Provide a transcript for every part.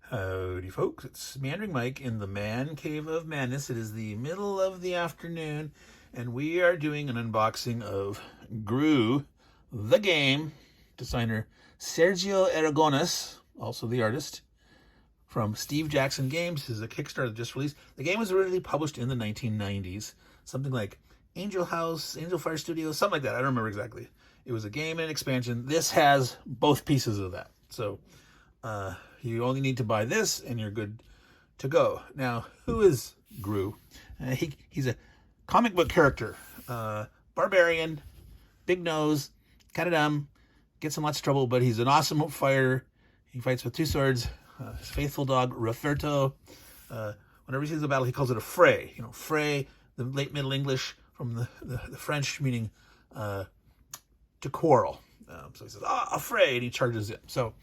Howdy, folks. It's Meandering Mike in the Man Cave of Madness. It is the middle of the afternoon, and we are doing an unboxing of Groo, the game. Designer Sergio Aragonés, also the artist, from Steve Jackson Games. This is a Kickstarter that just released. The game was originally published in the 1990s. Something like Angel House, Angel Fire Studios, something like that. I don't remember exactly. It was a game and expansion. This has both pieces of that. So, you only need to buy this and you're good to go. Now, who is Groo? He's a comic book character. Barbarian, big nose, kind of dumb, gets in lots of trouble, but he's an awesome fighter. He fights with two swords. His faithful dog, Roberto. Whenever he sees a battle, he calls it a fray. You know, fray, the late Middle English from the French, meaning to quarrel. So he says, a fray, and he charges in. So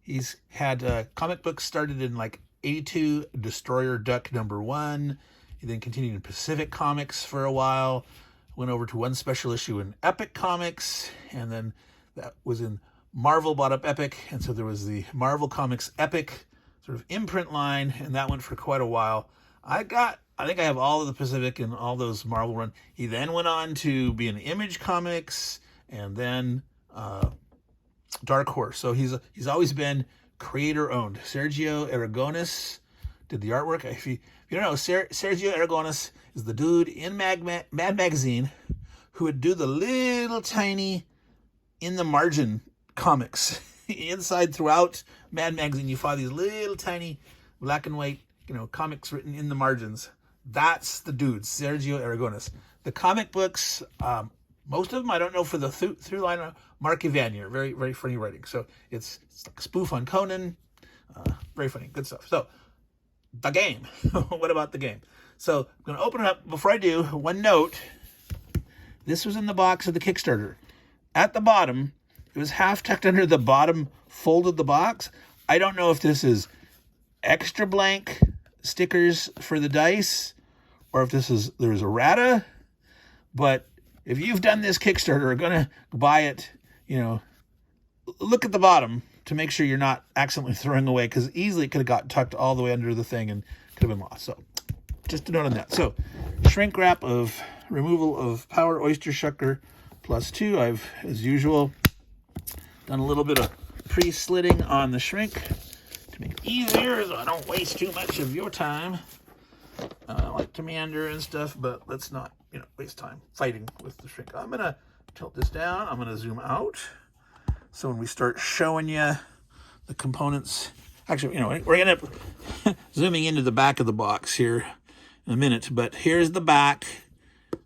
he's had comic books started in like 82, Destroyer Duck #1. He then continued in Pacific Comics for a while, went over to one special issue in Epic Comics, and then that was in Marvel bought up Epic, and so there was the Marvel Comics Epic sort of imprint line, and that went for quite a while. I think I have all of the Pacific and all those Marvel run. He then went on to be in Image Comics, and then Dark Horse. So he's always been creator owned. Sergio Aragonés did the artwork. If you don't know, Sergio Aragonés is the dude in Mad Magazine who would do the little tiny in the margin comics. Inside throughout Mad Magazine, you find these little tiny black and white, comics written in the margins. That's the dude, Sergio Aragonés. The comic books, most of them, I don't know for the through line, Mark Evanier, very, very funny writing. So it's like a spoof on Conan, very funny, good stuff. So the game, what about the game? So I'm going to open it up. Before I do, one note, this was in the box of the Kickstarter. At the bottom, it was half tucked under the bottom fold of the box. I don't know if this is extra blank stickers for the dice or if there's errata, but if you've done this Kickstarter or going to buy it, look at the bottom to make sure you're not accidentally throwing away, because easily it could have got tucked all the way under the thing and could have been lost. So just a note on that. So shrink wrap of removal of power oyster shucker +2. I've, as usual, done a little bit of pre-slitting on the shrink to make it easier so I don't waste too much of your time. I like to meander and stuff, but let's not, waste time fighting with the shrink. I'm going to tilt this down. I'm going to zoom out. So when we start showing you the components, actually, we're going to zooming into the back of the box here in a minute, but here's the back.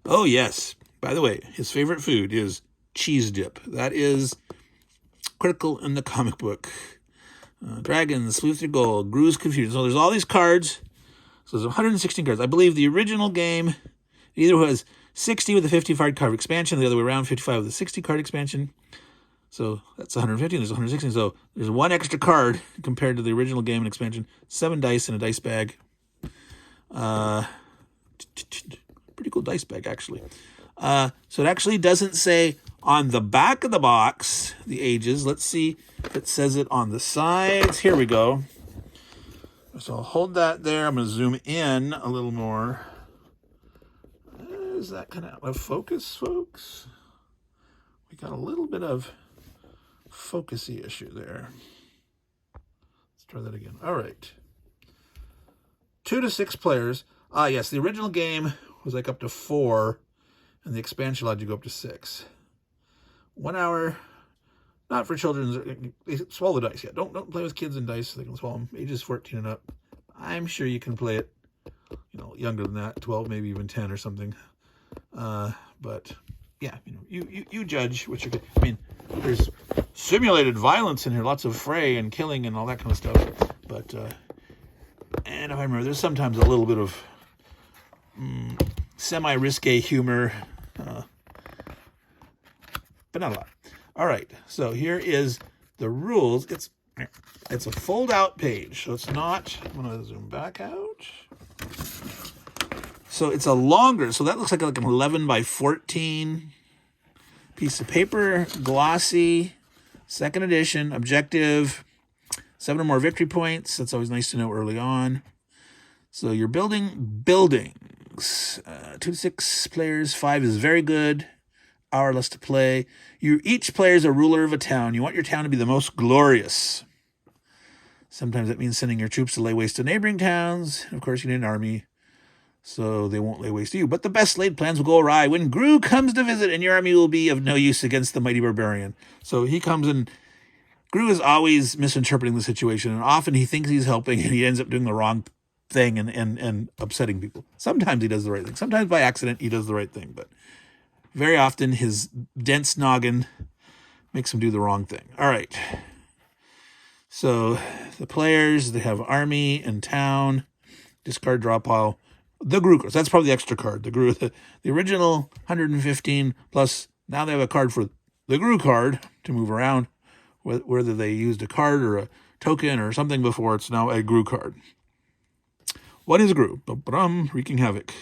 Oh, yes. By the way, his favorite food is cheese dip. That is critical in the comic book. Dragons, Sleuth Through Gold, Groo's Confusion. So there's all these cards. So there's 116 cards. I believe the original game either was 60 with a 50 card expansion, the other way around, 55 with a 60 card expansion. So that's 150, there's 116. So there's one extra card compared to the original game and expansion. 7 dice in a dice bag. Pretty cool dice bag, actually. So it actually doesn't say on the back of the box the ages. Let's see if it says it on the sides. Here we go. So I'll hold that there. I'm going to zoom in a little more. Is that kind of out of focus, folks? We got a little bit of focusy issue there. Let's try that again. All right. 2 to 6 players. Yes, the original game was like up to 4, and the expansion allowed you to go up to 6. 1 hour, not for children. They swallow the dice. Yeah, don't play with kids and dice. They can swallow them. Ages 14 and up. I'm sure you can play it, younger than that, 12, maybe even 10 or something. But yeah, you judge what you're. I mean, there's simulated violence in here, lots of fray and killing and all that kind of stuff. But and if I remember, there's sometimes a little bit of semi-risque humor, but not a lot. All right, so here is the rules. It's a fold-out page, so it's not. I'm going to zoom back out. So it's a longer, so that looks like an 11 by 14 piece of paper, glossy, second edition, objective, 7 or more victory points. That's always nice to know early on. So you're building buildings. 2 to 6 players. 5 is very good. Hour less to play. Each player is a ruler of a town. You want your town to be the most glorious. Sometimes that means sending your troops to lay waste to neighboring towns. Of course, you need an army, so they won't lay waste to you. But the best laid plans will go awry when Groo comes to visit, and your army will be of no use against the mighty barbarian. So he comes and Groo is always misinterpreting the situation, and often he thinks he's helping, and he ends up doing the wrong thing and upsetting people. Sometimes he does the right thing. Sometimes by accident he does the right thing, but very often his dense noggin makes him do the wrong thing. All right. So the players, they have army and town, discard, draw pile, the Groo cards. That's probably the extra card. The Groo, the original 115 plus. Now they have a card for the Groo card to move around. Whether they used a card or a token or something before, it's now a Groo card. What is Groo? Wreaking havoc.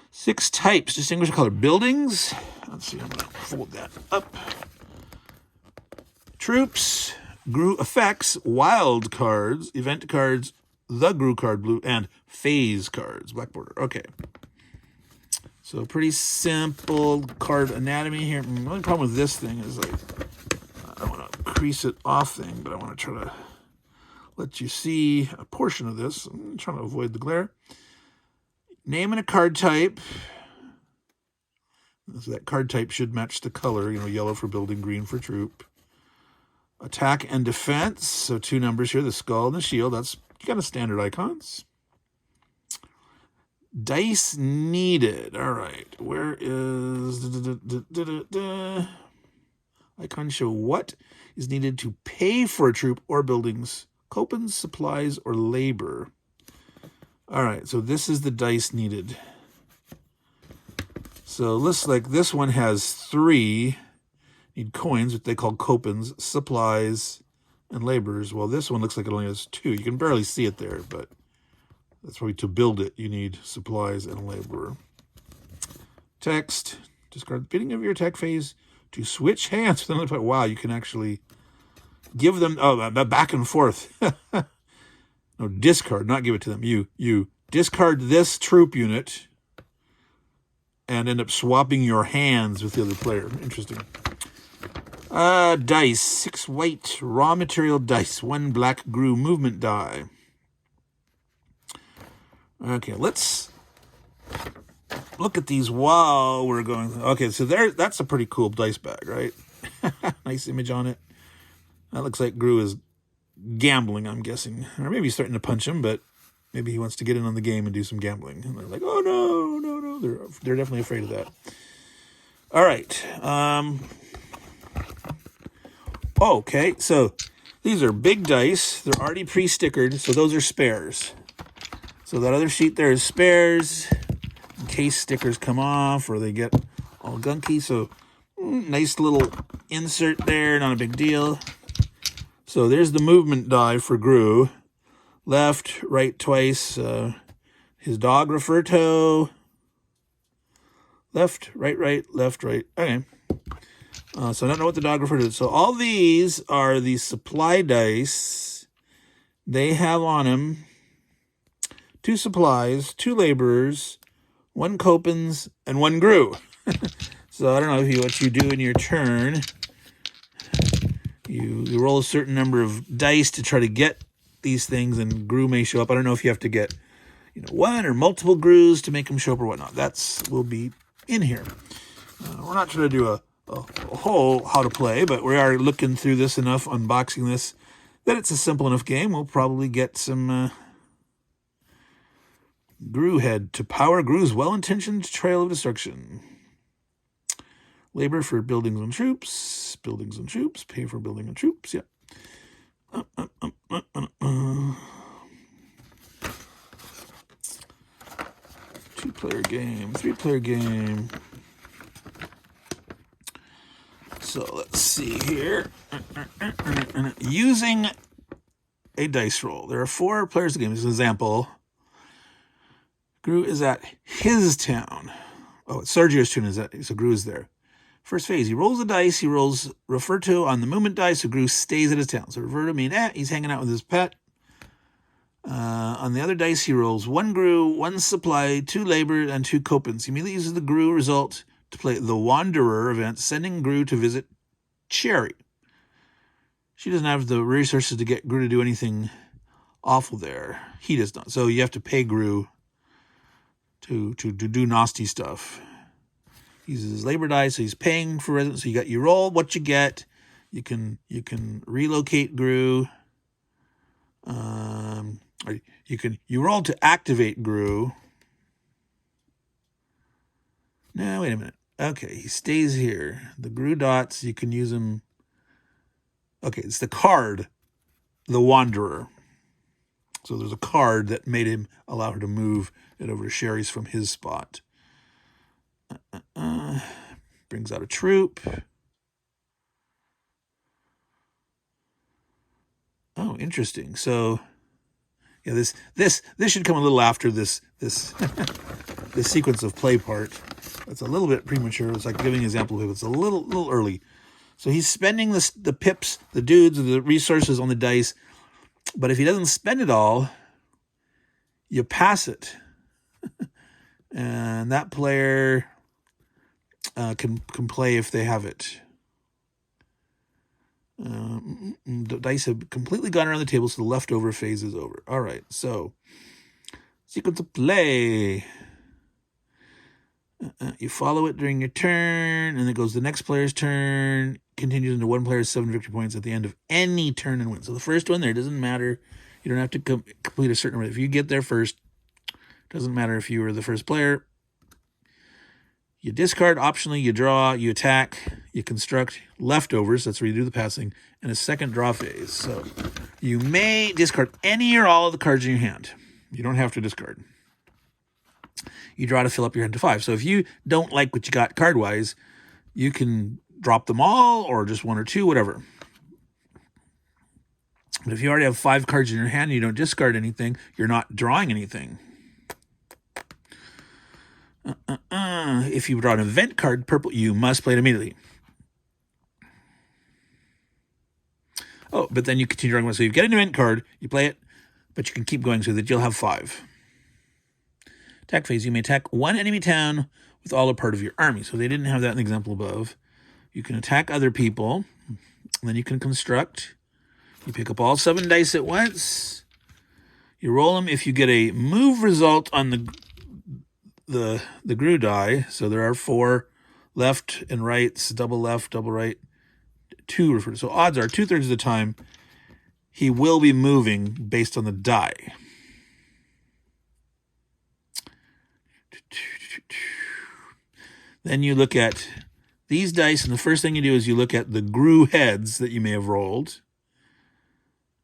6 types. Distinguish color. Buildings. Let's see. I'm going to fold that up. Troops. Groo effects. Wild cards. Event cards. The Groo card blue. And phase cards. Black border. Okay. So pretty simple card anatomy here. The only problem with this thing is like, I don't want to crease it off thing, but I want to try to let you see a portion of this. I'm trying to avoid the glare. Name and a card type. So that card type should match the color. Yellow for building, green for troop. Attack and defense. So 2 numbers here, the skull and the shield. That's kind of standard icons. Dice needed. All right. Where is... Icons show what is needed to pay for a troop or buildings. Coupons, supplies, or labor. All right, so this is the dice needed. So it looks like this one has 3. Need coins, which they call coupons, supplies, and labors. Well, this one looks like it only has 2. You can barely see it there, but that's probably to build it. You need supplies and labor. Text. Discard the beginning of your attack phase to switch hands with another player. Wow, you can actually give them back and forth. No, discard, not give it to them. You discard this troop unit and end up swapping your hands with the other player. Interesting. Dice. 6 white raw material dice. 1 black Groo movement die. Okay, let's look at these while we're going. Okay, so that's a pretty cool dice bag, right? Nice image on it. That looks like Groo is gambling, I'm guessing. Or maybe he's starting to punch him, but maybe he wants to get in on the game and do some gambling. And they're like, oh, no. They're definitely afraid of that. All right. Okay, so these are big dice. They're already pre-stickered, so those are spares. So that other sheet there is spares in case stickers come off or they get all gunky. So nice little insert there, not a big deal. So there's the movement die for Groo. Left, right twice. His dog Referto. Left, right, left, right. Okay. So I don't know what the dog Referto is. So all these are the supply dice. They have on them 2 supplies, 2 laborers, 1 coupons, and 1 Groo. So I don't know what you do in your turn. You roll a certain number of dice to try to get these things, and Groo may show up. I don't know if you have to get 1 or multiple Groos to make them show up or whatnot. Will be in here. We're not trying to do a whole how to play, but we are looking through this enough, unboxing this, that it's a simple enough game. We'll probably get some Groo head to power Groo's well-intentioned trail of destruction. Labor for buildings and troops. Buildings and troops. Pay for building and troops. Yep. 2-player game. 3-player game. So let's see here. Using a dice roll. There are 4 players in the game. As an example, Groo is at his town. Oh, it's Sergio's turn. So Groo is there. First phase, he rolls the dice. He rolls refer to on the movement dice, so Groo stays at his town. So refer to mean, he's hanging out with his pet. On the other dice, he rolls 1 Groo, 1 supply, 2 labor, and 2 copins. He immediately uses the Groo result to play the Wanderer event, sending Groo to visit Cherry. She doesn't have the resources to get Groo to do anything awful there. He does not. So you have to pay Groo to do nasty stuff. He uses his labor dice, so he's paying for residence. So you roll what you get. You can relocate Groo. Or you roll to activate Groo. No, wait a minute. Okay, he stays here. The Groo dots, you can use them. Okay, it's the card, the Wanderer. So there's a card that made him allow her to move it over to Sherry's from his spot. Brings out a troop. Oh, interesting. So, yeah, this should come a little after this this sequence of play part. It's a little bit premature. It's like giving an example of it. It's a little early. So he's spending the pips, the dudes, the resources on the dice. But if he doesn't spend it all, you pass it. And that player can play if they have it. The dice have completely gone around the table, so the leftover phase is over. All right, so sequence of play. You follow it during your turn, and it goes the next player's turn, continues into one player's 7 victory points at the end of any turn and win. So the first one there doesn't matter. You don't have to complete a certain rate. If you get there first, doesn't matter if you were the first player. You discard, optionally, you draw, you attack, you construct leftovers. That's where you do the passing, and a second draw phase. So you may discard any or all of the cards in your hand. You don't have to discard. You draw to fill up your hand to 5. So if you don't like what you got card-wise, you can drop them all or just 1 or 2, whatever. But if you already have 5 cards in your hand and you don't discard anything, you're not drawing anything. If you draw an event card, purple, you must play it immediately. Oh, but then you continue drawing one. So you get an event card, you play it, but you can keep going so that you'll have 5. Attack phase, you may attack one enemy town with all or part of your army. So they didn't have that in the example above. You can attack other people, and then you can construct. You pick up all 7 dice at once. You roll them. If you get a move result on the Groo die, so there are 4 left and rights, double left, double right, 2 referred to. So odds are 2/3 of the time he will be moving based on the die. Then you look at these dice, and the first thing you do is you look at the Groo heads that you may have rolled.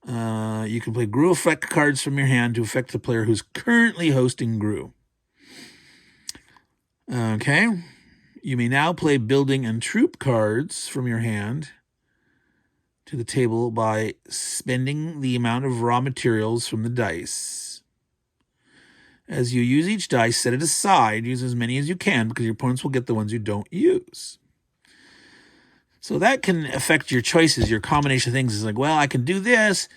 You can play Groo effect cards from your hand to affect the player who's currently hosting Groo. Okay. You may now play building and troop cards from your hand to the table by spending the amount of raw materials from the dice. As you use each dice, set it aside. Use as many as you can because your opponents will get the ones you don't use. So that can affect your choices, your combination of things. Is like, well, I can do this,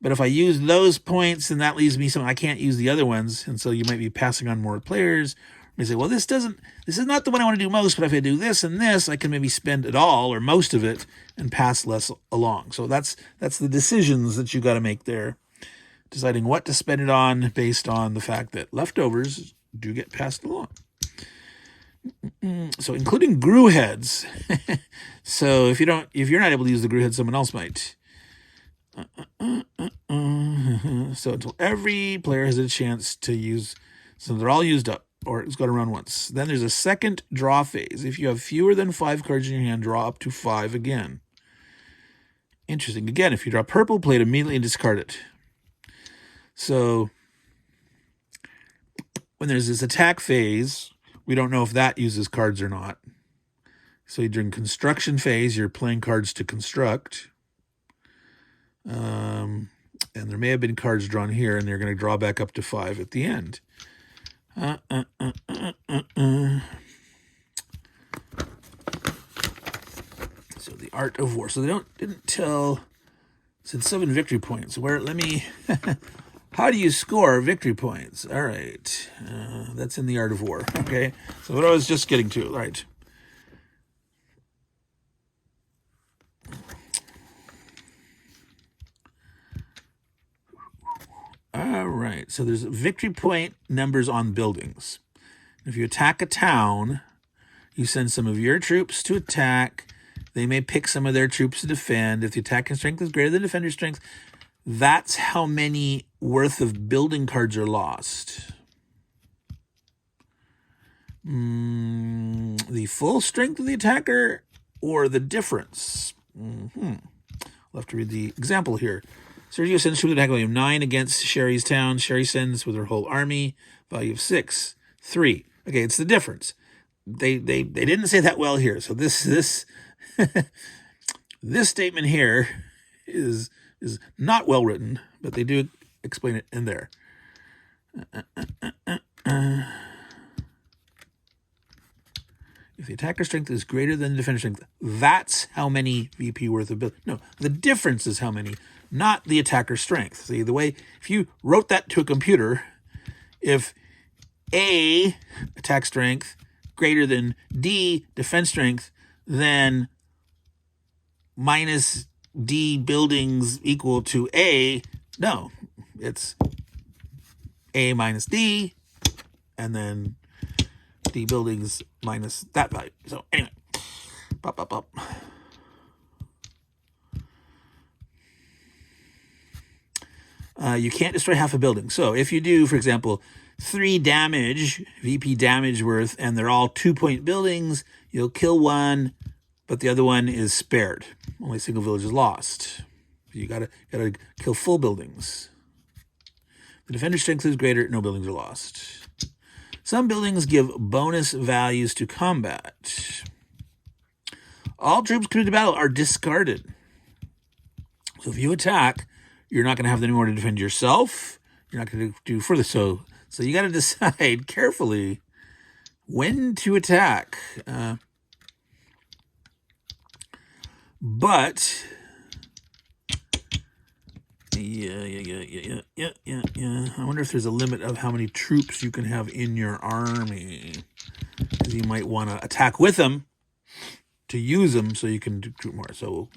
but if I use those points, then that leaves me some. I can't use the other ones, and so you might be passing on more players. You say, well, this is not the one I want to do most, but if I do this and this, I can maybe spend it all or most of it and pass less along. So that's the decisions that you got to make there. Deciding what to spend it on based on the fact that leftovers do get passed along. So including Groo heads. So if you're not able to use the Groo head, someone else might. So until every player has a chance to use, so they're all used up, or it's got to run once. Then there's a second draw phase. If you have fewer than 5 cards in your hand, draw up to 5 again. Interesting. Again, if you draw purple, play it immediately and discard it. So when there's this attack phase, we don't know if that uses cards or not. So during construction phase, you're playing cards to construct. And there may have been cards drawn here, and they're going to draw back up to 5 at the end. So the art of war. So they didn't tell. Said 7 victory points. Where? Let me. How do you score victory points? All right, that's in the art of war. Okay, so what I was just getting to. All right. All right, so there's victory point numbers on buildings. If you attack a town, you send some of your troops to attack. They may pick some of their troops to defend. If the attacking strength is greater than defender strength, that's how many worth of building cards are lost. The full strength of the attacker or the difference? We'll have to read the example here. Sergio sends troops to attack value of 9 against Sherry's town. Sherry sends with her whole army, value of 6, 3. Okay, it's the difference. They didn't say that well here. So this this statement here is not well written, but they do explain it in there. If the attacker strength is greater than the defender strength, that's how many VP worth of build. No, the difference is how many, not the attacker strength. See, the way, if you wrote that to a computer, if A, attack strength, greater than D, defense strength, then minus D buildings equal to A, no, it's A minus D, and then D buildings minus that value. So anyway, pop. You can't destroy half a building. So if you do, for example, 3 damage, VP damage worth, and they're all 2-point buildings, you'll kill one, but the other one is spared. Only a single village is lost. You gotta kill full buildings. The defender's strength is greater, no buildings are lost. Some buildings give bonus values to combat. All troops committed to battle are discarded. So if you attack, you're not going to have any more to defend yourself. You're not going to do further. So you got to decide carefully when to attack. But yeah. I wonder if there's a limit of how many troops you can have in your army. Because you might want to attack with them to use them so you can do more. So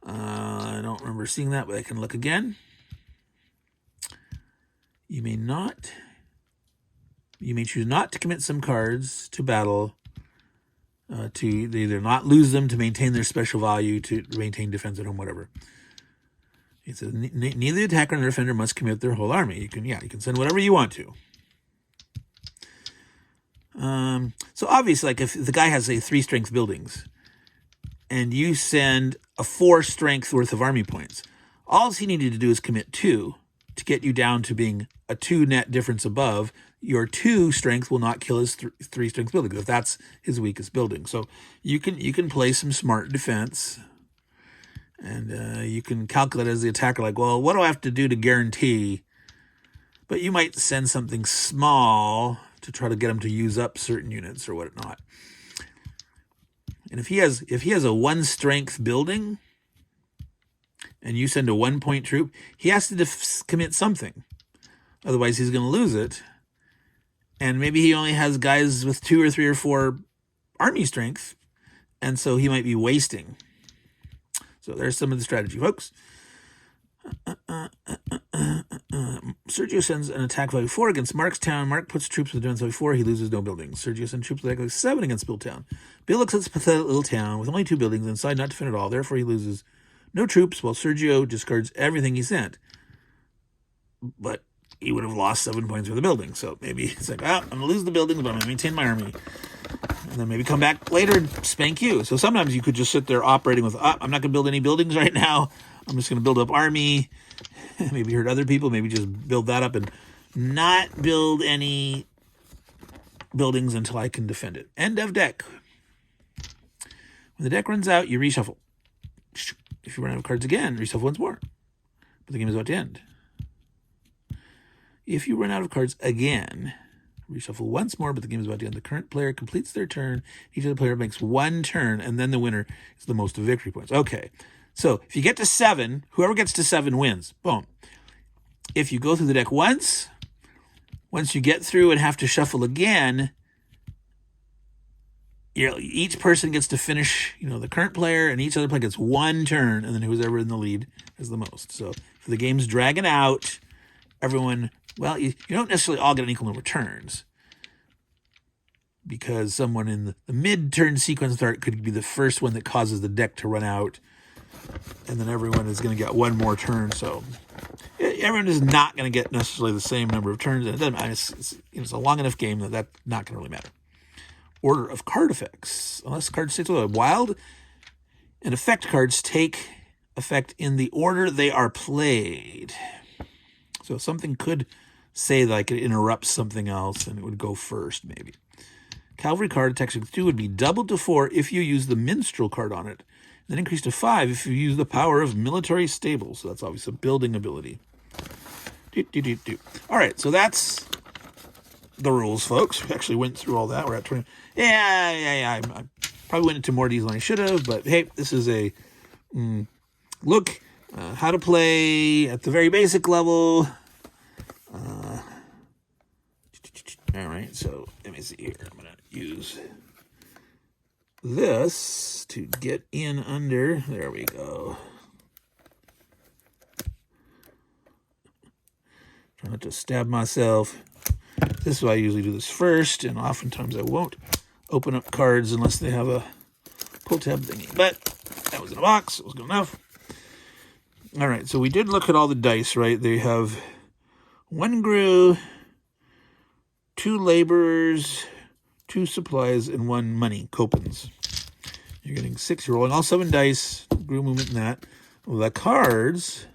I don't remember seeing that, but I can look again. You may choose not to commit some cards to battle, to either not lose them, to maintain their special value, to maintain defense at home, whatever. It says neither the attacker nor defender must commit their whole army. You can send whatever you want to. So obviously, like if the guy has, say, 3 strength buildings, and you send a 4 strength worth of army points, all he needed to do is commit 2 to get you down to being a 2 net difference above. Your 2 strength will not kill his 3 strength building if that's his weakest building. So you can play some smart defense, and you can calculate as the attacker, like, well, what do I have to do to guarantee? But you might send something small to try to get him to use up certain units or whatnot. And if he has a 1 strength building, and you send a 1-point troop, he has to commit something. Otherwise, he's going to lose it. And maybe he only has guys with 2 or 3 or 4 army strength, and so he might be wasting. So there's some of the strategy, folks. Sergio sends an attack value 4 against Mark's town. Mark puts troops with defense value 4. He loses no buildings. Sergio sends troops with attack value 7 against Bill town. Bill looks at this pathetic little town with only 2 buildings and decides not to defend at all. Therefore, he loses no troops, while Sergio discards everything he sent. But he would have lost 7 points for the building. So maybe it's like, I'm going to lose the buildings, but I'm going to maintain my army. And then maybe come back later and spank you. So sometimes you could just sit there operating with, I'm not going to build any buildings right now. I'm just going to build up army. Maybe hurt other people. Maybe just build that up and not build any buildings until I can defend it. End of deck. When the deck runs out, you reshuffle. If you run out of cards again, reshuffle once more. But the game is about to end. If you run out of cards again, Reshuffle once more, but the game is about to end. The current player completes their turn. Each other player makes one turn, and then the winner is the most victory points. Okay, so if you get to 7, whoever gets to 7 wins. Boom. If you go through the deck once you get through and have to shuffle again, each person gets to finish, the current player, and each other player gets one turn, and then who's ever in the lead has the most. So if the game's dragging out, everyone... Well, you don't necessarily all get an equal number of turns, because someone in the mid-turn sequence start could be the first one that causes the deck to run out, and then everyone is going to get one more turn. So everyone is not going to get necessarily the same number of turns. And it doesn't matter. It's a long enough game that that's not going to really matter. Order of card effects. Unless cards take wild and effect cards take effect in the order they are played. So something could say like it interrupts something else and it would go first, maybe. Cavalry card attacks 2 would be doubled to 4 if you use the minstrel card on it. Then increased to 5 if you use the power of military stable. So that's obviously a building ability. All right, so that's the rules, folks. We actually went through all that. We're at 20. Yeah. I probably went into more detail than I should have, but hey, this is a look how to play at the very basic level. All right, so let me see here. I'm going to use this to get in under. There we go. Try not to stab myself. This is why I usually do this first, and oftentimes I won't open up cards unless they have a pull tab thingy. But that was in a box. It was good enough. All right, so we did look at all the dice, right? They have 1 Groo, 2 laborers, 2 supplies, and 1 money, copens. You're getting 6. You're rolling all 7 dice, Groo movement and that. The cards,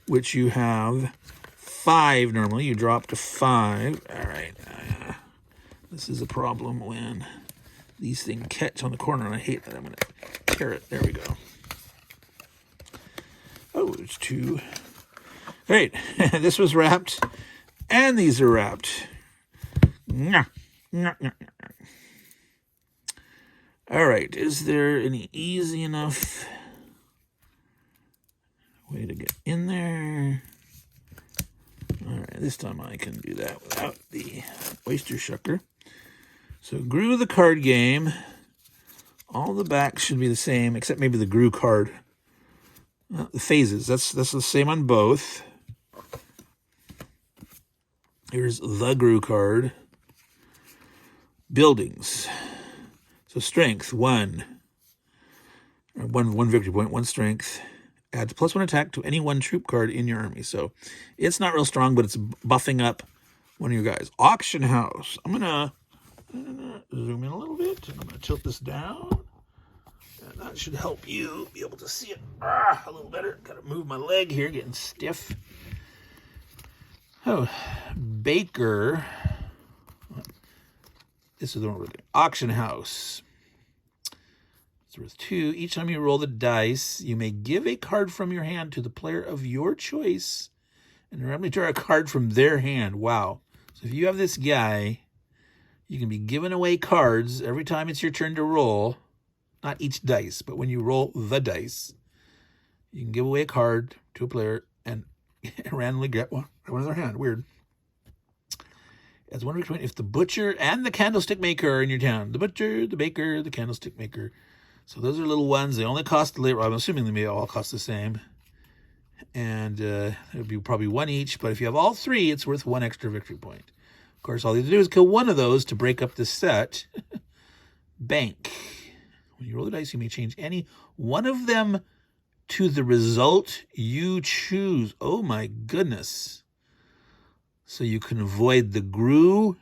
which you have 5 normally, you drop to 5. All right. This is a problem when these things catch on the corner, and I hate that. I'm going to tear it. There we go. Oh, it's 2. Great. This was wrapped, and these are wrapped. All right. Is there any easy enough way to get in there? All right. This time I can do that without the oyster shucker. So Groo the card game. All the backs should be the same, except maybe the Groo card. The phases. That's the same on both. Here's the Groo card. Buildings. So strength, 1. One victory point, 1 strength. Adds +1 attack to any 1 troop card in your army. So it's not real strong, but it's buffing up one of your guys. Auction house. I'm going to zoom in a little bit. I'm going to tilt this down. And that should help you be able to see it a little better. Got to move my leg here, getting stiff. Oh, Baker. This is the one we're doing. Auction house. It's worth 2. Each time you roll the dice, you may give a card from your hand to the player of your choice and randomly draw a card from their hand. Wow. So if you have this guy, you can be giving away cards every time it's your turn to roll. Not each dice, but when you roll the dice, you can give away a card to a player and randomly get one in their hand. Weird. As one victory, if the butcher and the candlestick maker are in your town. The butcher, the baker, the candlestick maker. So those are little ones. They only cost the labor. I'm assuming they may all cost the same. And it would be probably 1 each. But if you have all 3, it's worth 1 extra victory point. Of course, all you have to do is kill one of those to break up the set. Bank. When you roll the dice, you may change any one of them to the result you choose. Oh, my goodness. So you can avoid the Groo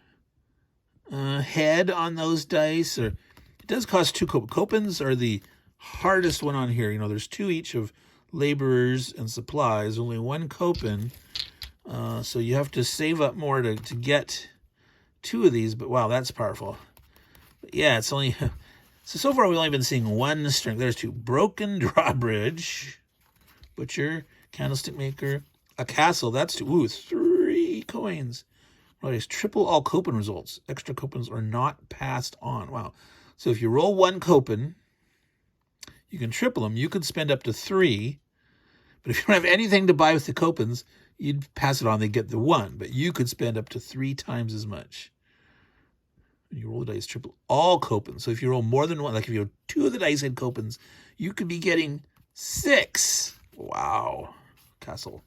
head on those dice. Or it does cost 2 copens are the hardest one on here. There's 2 each of laborers and supplies. Only 1 copen. So you have to save up more to get 2 of these. But, wow, that's powerful. But, yeah, it's only... So far we've only been seeing 1 strength. There's 2. Broken drawbridge. Butcher. Candlestick maker. A castle. That's 2. Ooh, 3 coins. Notice triple all coupon results. Extra coupons are not passed on. Wow. So if you roll 1 coupon, you can triple them. You could spend up to 3. But if you don't have anything to buy with the coupons, you'd pass it on. They get the 1. But you could spend up to 3 times as much. When you roll the dice, triple all coupons. So if you roll more than 1, like if you have 2 of the dice had coupons, you could be getting 6. Wow. Castle.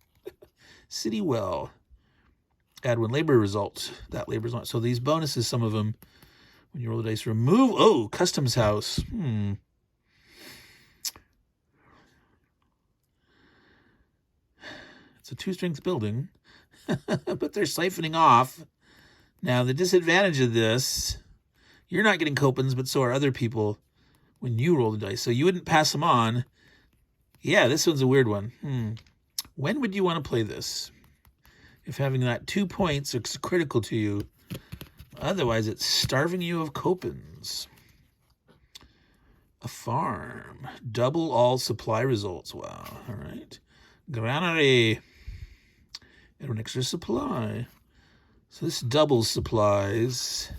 City well. Add 1 labor result. That labor's not. So these bonuses, some of them, when you roll the dice, remove. Oh, customs house. It's a 2-strength building, but they're siphoning off. Now, the disadvantage of this, you're not getting coupons, but so are other people when you roll the dice. So you wouldn't pass them on. Yeah, this one's a weird one. When would you want to play this? If having that 2 points is critical to you. Otherwise, it's starving you of coupons. A farm. Double all supply results. Wow. All right. Granary. And an extra supply. So this doubles supplies.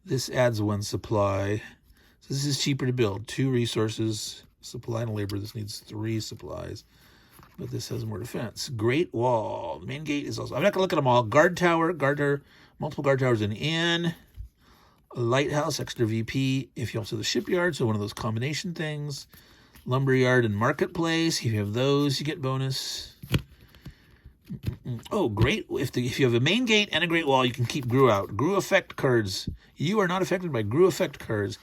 This adds 1 supply. So this is cheaper to build. 2 resources, supply and labor. This needs 3 supplies. But this has more defense. Great wall. The main gate is also... I'm not going to look at them all. Guard tower, multiple guard towers and inn. A lighthouse, extra VP. If you also have the shipyard, so one of those combination things. Lumberyard and marketplace. If you have those, you get bonus. Oh, great. If you have a main gate and a great wall, you can keep Groo out. Groo effect cards. You are not affected by Groo effect cards.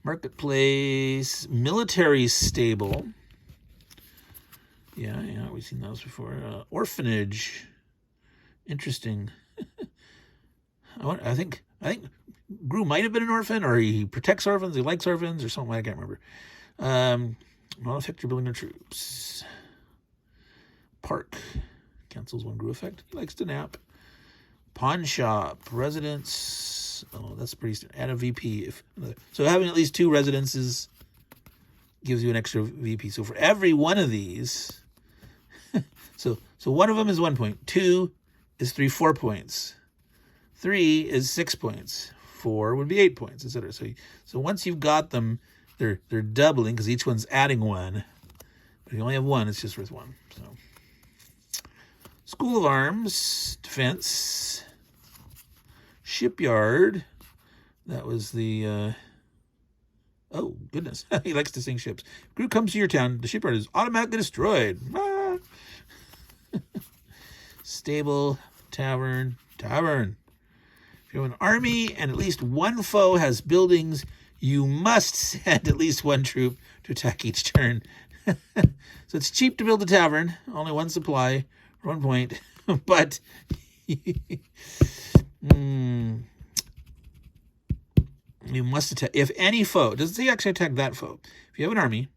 Marketplace. Military stable. Yeah, we've seen those before. Orphanage. Interesting. I think Groo might have been an orphan, or he protects orphans, he likes orphans, or something. I can't remember. Not affect your building or troops. Park. Cancels 1 Groo effect. He likes to nap. Pawn shop. Residence. Oh, that's pretty... Add a VP. So having at least 2 residences gives you an extra VP. So for every one of these... So one of them is 1 point. 2 is 4 points. 3 is 6 points. 4 would be 8 points, etc. So once you've got them, they're doubling because each one's adding 1. But if you only have 1, it's just worth 1. So School of Arms, defense, shipyard. That was the oh goodness, he likes to sing ships. Groo comes to your town. The shipyard is automatically destroyed. Ah. Stable, tavern. If you have an army and at least 1 foe has buildings, you must send at least 1 troop to attack each turn. So it's cheap to build a tavern. Only 1 supply, 1 point. But you must attack. If any foe, doesn't say actually attack that foe. If you have an army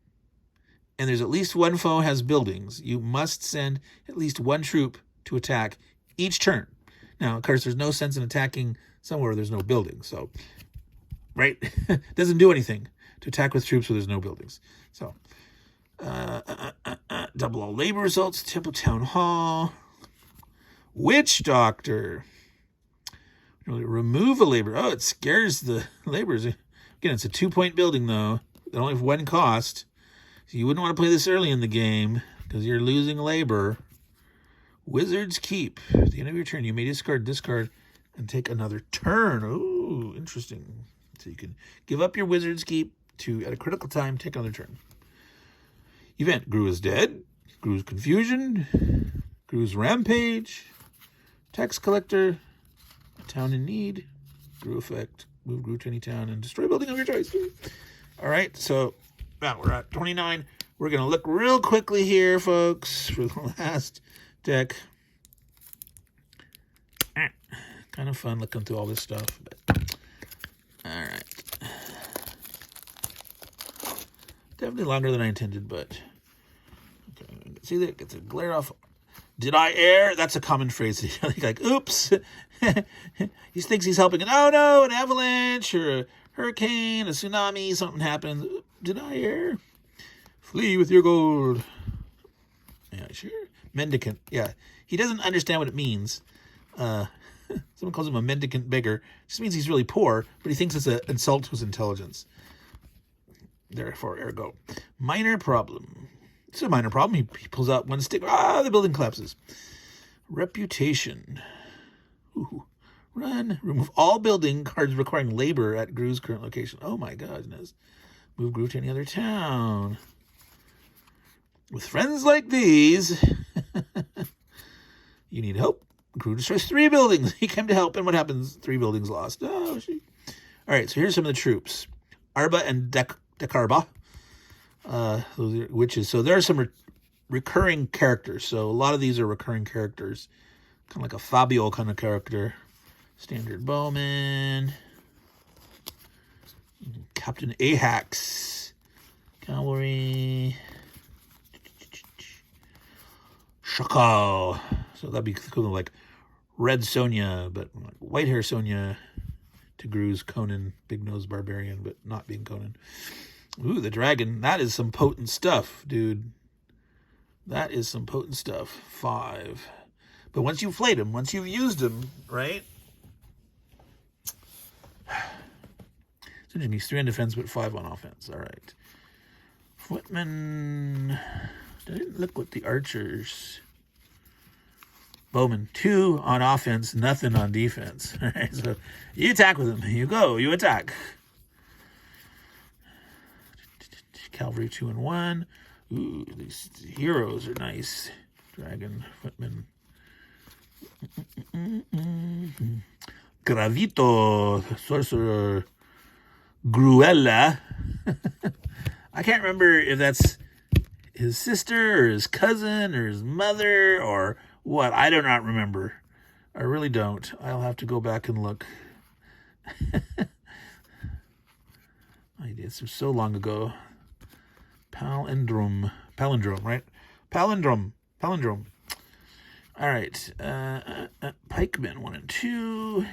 and there's at least 1 foe has buildings, you must send at least 1 troop to attack each turn. Now, of course, there's no sense in attacking somewhere where there's no buildings. So, right? Doesn't do anything to attack with troops where there's no buildings. So, double all labor results. Temple Town Hall. Witch Doctor. Remove a labor. Oh, it scares the laborers. Again, it's a 2-point building, though. They only have 1 cost. So you wouldn't want to play this early in the game because you're losing labor. Wizard's Keep. At the end of your turn, you may discard this card and take another turn. Oh, interesting. So you can give up your Wizard's Keep to, at a critical time, take another turn. Event. Groo is dead. Groo's Confusion. Groo's Rampage. Tax Collector. A town in need. Groo effect. Move Groo to any town and destroy a building of your choice. All right, so now we're at 29. We're going to look real quickly here, folks, for the last deck. Kind of fun looking through all this stuff. But all right. Definitely longer than I intended, but okay. See that? Gets a glare off. Did I err? That's a common phrase. Like, oops. He thinks he's helping. And, oh no, an avalanche or a hurricane, a tsunami, something happens. Did I err? Flee with your gold. Yeah, Sure. Mendicant. Yeah. He doesn't understand what it means. Someone calls him a mendicant beggar. It just means he's really poor, but he thinks it's an insult to his intelligence. Therefore, ergo. Minor problem. It's a minor problem. He pulls out one stick. The building collapses. Reputation. Ooh. Run. Remove all building cards requiring labor at Groo's current location. Oh my goodness. Move Groo to any other town. With friends like these, you need help. Groo destroys 3 buildings. He came to help, and what happens? 3 buildings lost. Oh, she. All right, so here's some of the troops. Arba and Dekarba. Those are witches. So there are some recurring characters. So a lot of these are recurring characters. Kind of like a Fabio kind of character. Standard Bowman. Captain Ahax. Cavalry. Shako. So that'd be equivalent like Red Sonia, but white hair Sonia to Groo's Conan, big nose barbarian, but not being Conan. Ooh, the dragon. That is some potent stuff, dude. That is some potent stuff. 5. But once you've played him, once you've used him, right? So he's 3 on defense, but 5 on offense. All right. Whitman. I didn't look with the archers. Bowman, 2 on offense, nothing on defense. All right, so you attack with him. You go. You attack. Cavalry 2 and 1. Ooh, these heroes are nice. Dragon, Whitman. Gravito, sorcerer. Gruella. I can't remember if that's his sister or his cousin or his mother or what. I do not remember. I really don't. I'll have to go back and look. This was so long ago. Palindrome, right? Palindrome. All right. Pikemen 1 and 2.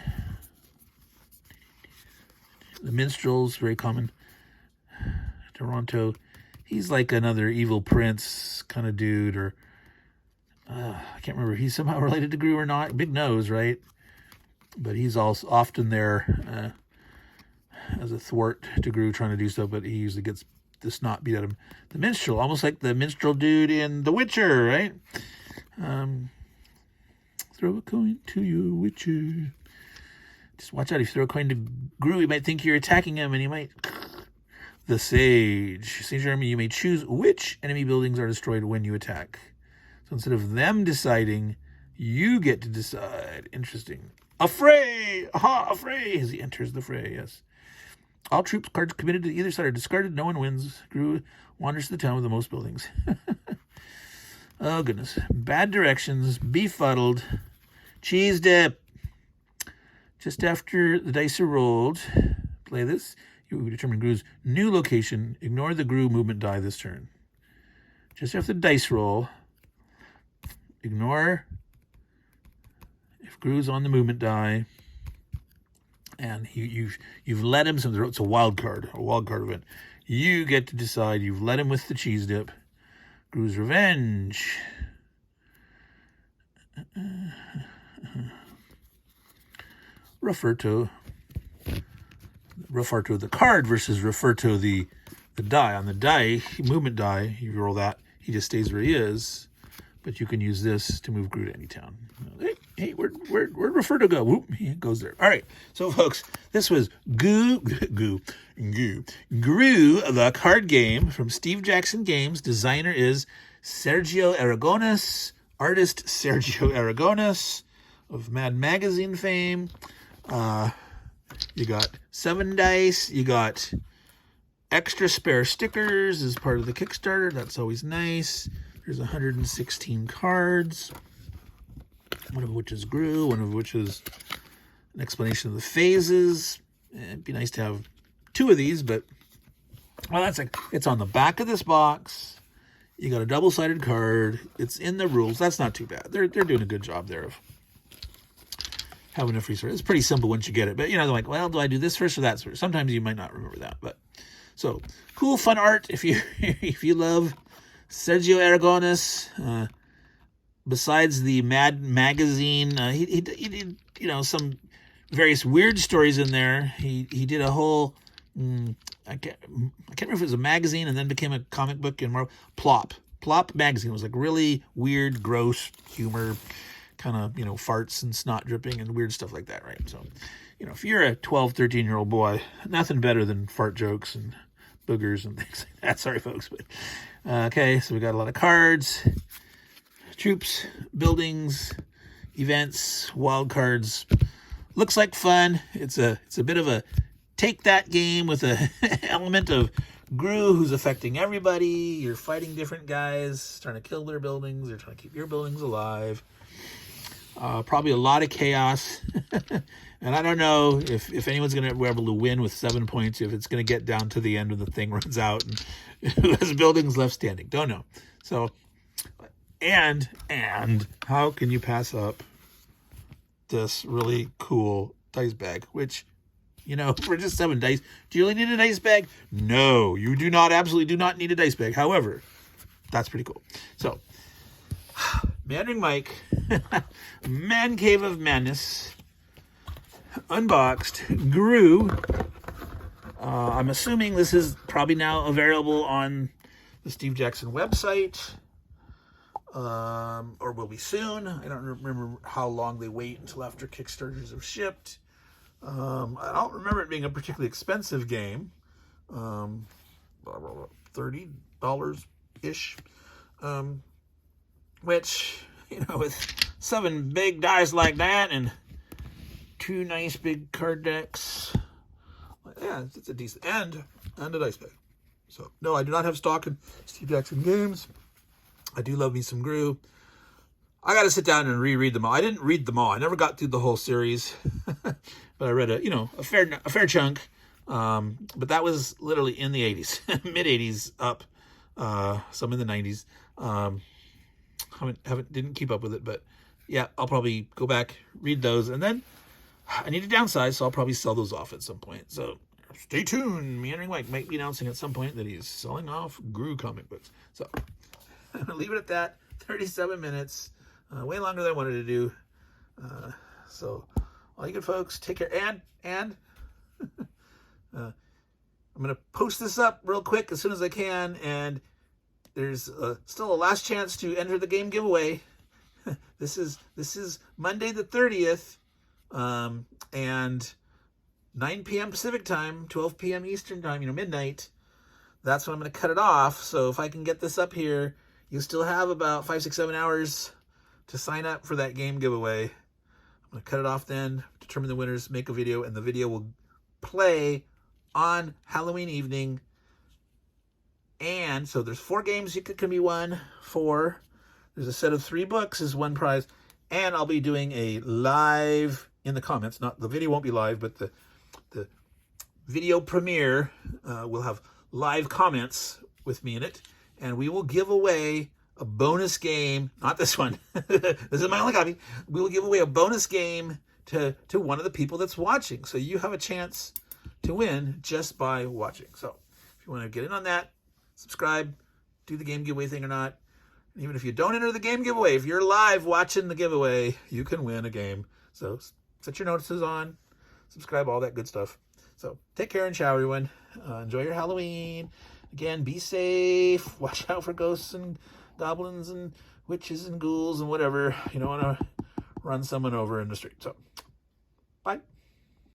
The minstrels, very common. Toronto. He's like another evil prince kind of dude, or I can't remember. He's somehow related to Groo or not. Big nose, right? But he's also often there as a thwart to Groo trying to do stuff, but he usually gets the snot beat at him. The minstrel, almost like the minstrel dude in The Witcher, right? Throw a coin to your Witcher. Just watch out. If you throw a coin to Groo, he might think you're attacking him, and he might... The Sage. Sage Army, you may choose which enemy buildings are destroyed when you attack. So instead of them deciding, you get to decide. Interesting. A fray! Aha, a fray! As he enters the fray, yes. All troops cards committed to either side are discarded. No one wins. Groo wanders to the town with the most buildings. Oh, goodness. Bad directions. Befuddled. Cheese dip. Just after the dice are rolled, play this. You determine Groo's new location. Ignore the Groo movement die this turn. Just after the dice roll, ignore if Groo's on the movement die, and you've let him. So it's a wild card event. You get to decide. You've let him with the cheese dip. Groo's revenge. Refer to the card versus refer to the die. On the die, movement die, you roll that, he just stays where he is, but you can use this to move Groo to any town. Hey, where'd refer to go? Whoop, he goes there. All right, so folks, this was Groo, the card game from Steve Jackson Games. Designer is Sergio Aragonés, artist Sergio Aragonés of Mad Magazine fame. You got 7 dice. You got extra spare stickers as part of the Kickstarter. That's always nice. There's 116 cards, one of which is Groo, one of which is an explanation of the phases. It'd be nice to have 2 of these, but well, that's like it's on the back of this box. You got a double-sided card. It's in the rules. That's not too bad. They're doing a good job there of having a free source. It's pretty simple once you get it. But, they're like, well, do I do this first or that first? Sometimes you might not remember that. But so, cool, fun art. If you love Sergio Aragonés, besides the Mad magazine, he did, you know, some various weird stories in there. He did a whole, I can't remember if it was a magazine and then became a comic book and more. Plop magazine was like really weird, gross humor, kind of, you know, farts and snot dripping and weird stuff like that, right? So, you know, if you're a 12, 13-year-old boy, nothing better than fart jokes and boogers and things like that. Sorry, folks. But okay, so we got a lot of cards, troops, buildings, events, wild cards. Looks like fun. It's a bit of a take that game with a element of Groo, who's affecting everybody. You're fighting different guys, trying to kill their buildings. They're trying to keep your buildings alive. Probably a lot of chaos. And I don't know if anyone's going to be able to win with 7 points, if it's going to get down to the end when the thing runs out and who has buildings left standing. Don't know. So, and how can you pass up this really cool dice bag, which, you know, for just 7 dice, do you really need a dice bag? No, you do not, absolutely do not need a dice bag. However, that's pretty cool. So, Meandering Mike, Man Cave of Madness, unboxed, Groo. I'm assuming this is probably now available on the Steve Jackson website, or will be soon. I don't remember how long they wait until after Kickstarters have shipped. I don't remember it being a particularly expensive game. $30-ish. Which, you know, with 7 big dice like that and 2 nice big card decks, yeah, it's a decent, and a dice bag. So, no, I do not have stock in Steve Jackson games. I do love me some Groo. I got to sit down and reread them all. I didn't read them all. I never got through the whole series, but I read a fair chunk. But that was literally in the 80s, mid 80s up, some in the 90s. Didn't keep up with it, but yeah, I'll probably go back, read those, and then I need to downsize, so I'll probably sell those off at some point. So stay tuned. Meandering Mike might be announcing at some point that he's selling off Groo comic books. So I'm gonna leave it at that. 37 minutes, way longer than I wanted to do. So all you good folks, take care. And I'm gonna post this up real quick as soon as I can, and there's still a last chance to enter the game giveaway. This is Monday the 30th, and 9 p.m. Pacific time, 12 p.m. Eastern time, you know, midnight. That's when I'm going to cut it off. So if I can get this up here, you still have about 5, 6, 7 hours to sign up for that game giveaway. I'm going to cut it off then, determine the winners, make a video, and the video will play on Halloween evening. And so there's 4 games you can be won for. There's a set of 3 books is one prize. And I'll be doing a live in the comments. Not the video won't be live, but the video premiere will have live comments with me in it. And we will give away a bonus game. Not this one. This is my only copy. We will give away a bonus game to one of the people that's watching. So you have a chance to win just by watching. So if you want to get in on that, subscribe, do the game giveaway thing or not. And even if you don't enter the game giveaway, if you're live watching the giveaway, you can win a game. So set your notices on, subscribe, all that good stuff. So take care and ciao, everyone. Enjoy your Halloween. Again, be safe. Watch out for ghosts and goblins and witches and ghouls and whatever. You don't want to run someone over in the street. So